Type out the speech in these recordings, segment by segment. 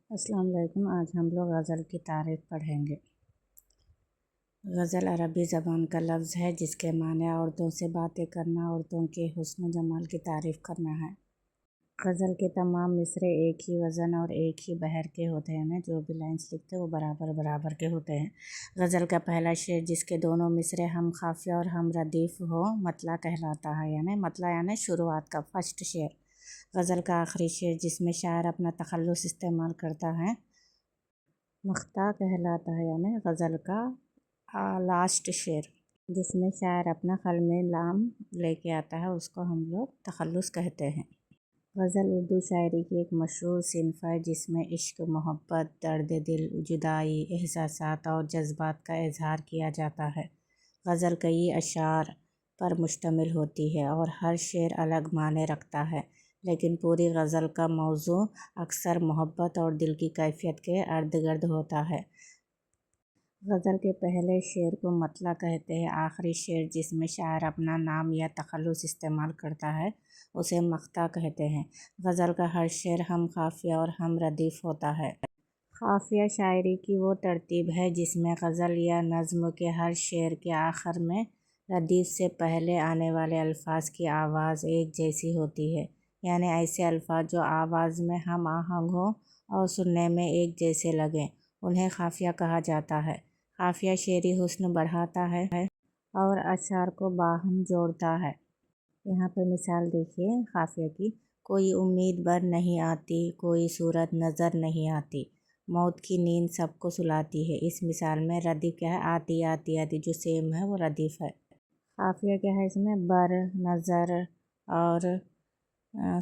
السلام علیکم۔ آج ہم لوگ غزل کی تعریف پڑھیں گے۔ غزل عربی زبان کا لفظ ہے جس کے معنی عورتوں سے باتیں کرنا، عورتوں کے حسن و جمال کی تعریف کرنا ہے۔ غزل کے تمام مصرے ایک ہی وزن اور ایک ہی بحر کے ہوتے ہیں، جو بھی لائنز لکھتے ہیں وہ برابر برابر کے ہوتے ہیں۔ غزل کا پہلا شعر جس کے دونوں مصرے ہم قافیہ اور ہم ردیف ہو مطلع کہلاتا ہے، مطلع یعنی شروعات کا فرسٹ شعر۔ غزل کا آخری شعر جس میں شاعر اپنا تخلص استعمال کرتا ہے مقطع کہلاتا ہے، غزل کا لاسٹ شعر جس میں شاعر اپنا قلم لام لے کے آتا ہے اس کو ہم لوگ تخلص کہتے ہیں۔ غزل اردو شاعری کی ایک مشہور صنف ہے جس میں عشق، محبت، درد دل، جدائی، احساسات اور جذبات کا اظہار کیا جاتا ہے۔ غزل کئی اشعار پر مشتمل ہوتی ہے اور ہر شعر الگ معنی رکھتا ہے، لیکن پوری غزل کا موضوع اکثر محبت اور دل کی کیفیت کے ارد گرد ہوتا ہے۔ غزل کے پہلے شعر کو مطلع کہتے ہیں، آخری شعر جس میں شاعر اپنا نام یا تخلص استعمال کرتا ہے اسے مقطع کہتے ہیں۔ غزل کا ہر شعر ہم قافیہ اور ہم ردیف ہوتا ہے۔ قافیہ شاعری کی وہ ترتیب ہے جس میں غزل یا نظم کے ہر شعر کے آخر میں ردیف سے پہلے آنے والے الفاظ کی آواز ایک جیسی ہوتی ہے، یعنی ایسے الفاظ جو آواز میں ہم آہنگ ہوں اور سننے میں ایک جیسے لگیں انہیں قافیہ کہا جاتا ہے۔ قافیہ شعری حسن بڑھاتا ہے اور اشعار کو باہم جوڑتا ہے۔ یہاں پہ مثال دیکھیے قافیہ کی: کوئی امید بر نہیں آتی، کوئی صورت نظر نہیں آتی، موت کی نیند سب کو سلاتی ہے۔ اس مثال میں ردیف کیا ہے؟ آتی آتی آتی، جو سیم ہے وہ ردیف ہے۔ قافیہ کیا ہے؟ اس میں بر، نظر اور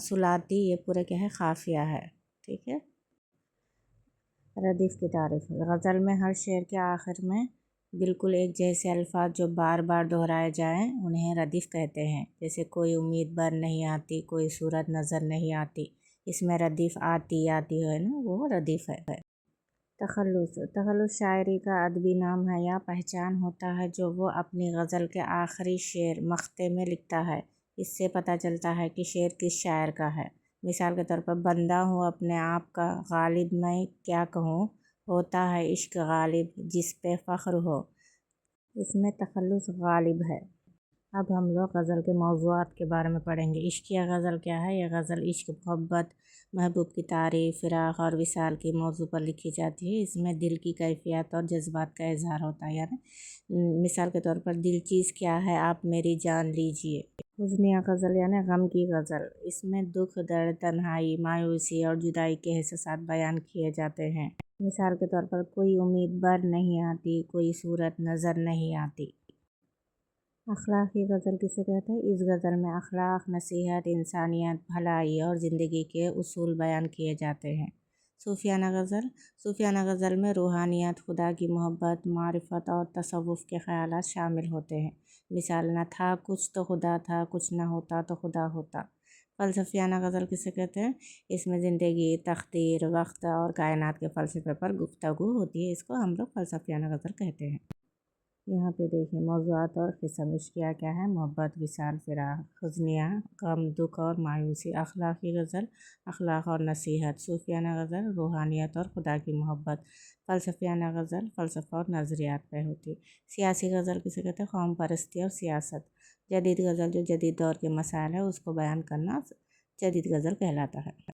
سلاتی، یہ پورے کیا ہے؟ قافیہ ہے، ٹھیک ہے۔ ردیف کی تعریف: غزل میں ہر شعر کے آخر میں بالکل ایک جیسے الفاظ جو بار بار دہرائے جائیں انہیں ردیف کہتے ہیں، جیسے کوئی امید بر نہیں آتی، کوئی صورت نظر نہیں آتی، اس میں ردیف آتی آتی ہے وہ ردیف ہے۔ تخلص شاعری کا ادبی نام ہے یا پہچان ہوتا ہے جو وہ اپنی غزل کے آخری شعر مقطع میں لکھتا ہے۔ اس سے پتہ چلتا ہے کہ شعر کس شاعر کا ہے۔ مثال کے طور پر: بندہ ہوں اپنے آپ کا، غالب میں کیا کہوں، ہوتا ہے عشق غالب جس پہ فخر ہو۔ اس میں تخلص غالب ہے۔ اب ہم لوگ غزل کے موضوعات کے بارے میں پڑھیں گے۔ عشقیہ غزل کیا ہے؟ یہ غزل عشق، محبت، محبوب کی تعریف، فراق اور وصال کے موضوع پر لکھی جاتی ہے۔ اس میں دل کی کیفیات اور جذبات کا اظہار ہوتا ہے، مثال کے طور پر: دل چیز کیا ہے آپ میری جان لیجئے۔ حزنیہ غزل یعنی غم کی غزل، اس میں دکھ، درد، تنہائی، مایوسی اور جدائی کے احساسات بیان کیے جاتے ہیں۔ مثال کے طور پر: کوئی امید بر نہیں آتی، کوئی صورت نظر نہیں آتی۔ اخلاقی غزل کسے کہتے ہیں؟ اس غزل میں اخلاق، نصیحت، انسانیت، بھلائی اور زندگی کے اصول بیان کیے جاتے ہیں۔ صوفیانہ غزل: صوفیانہ غزل میں روحانیت، خدا کی محبت، معرفت اور تصوف کے خیالات شامل ہوتے ہیں۔ مثال: نہ تھا کچھ تو خدا تھا، کچھ نہ ہوتا تو خدا ہوتا۔ فلسفیانہ غزل کسے کہتے ہیں؟ اس میں زندگی، تقدیر، وقت اور کائنات کے فلسفے پر گفتگو ہوتی ہے، اس کو ہم لوگ فلسفیانہ غزل کہتے ہیں۔ یہاں پہ دیکھیں موضوعات اور قسم۔ عشقیہ کیا ہے؟ محبت، وصال، فراق۔ حزنیہ غم، دکھ اور مایوسی۔ اخلاقی غزل اخلاق اور نصیحت۔ صوفیانہ غزل روحانیت اور خدا کی محبت۔ فلسفیانہ غزل فلسفہ اور نظریات پہ ہوتی۔ سیاسی غزل کسے کہتے ہیں؟ قوم پرستی اور سیاست۔ جدید غزل جو جدید دور کے مسائل ہے اس کو بیان کرنا جدید غزل کہلاتا ہے۔